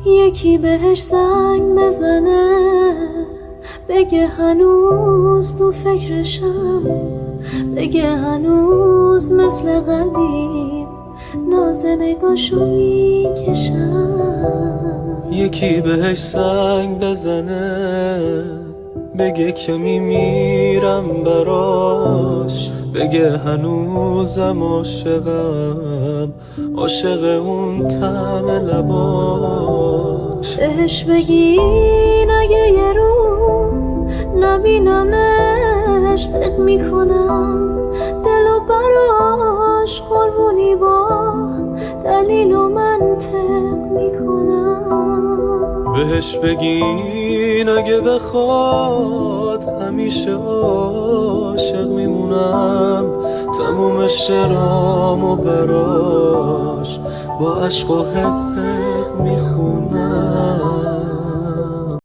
یکی بهش زنگ بزنه بگه هنوز تو فکرشم، بگه هنوز مثل قدیم ناز نگاشو میکشم. یکی بهش زنگ بزنه بگه که میمیرم براش، بگه هنوزم عاشقم، عاشق اون طعم لباش. بهش بگین اگه یه روز نبینمش دق میکنم دلو براش قربونی با دلیل و منطق میکنم. بهش بگین اگه بخواد همیشه عاشق میمونم، تموم شرام و براش با عشق و حب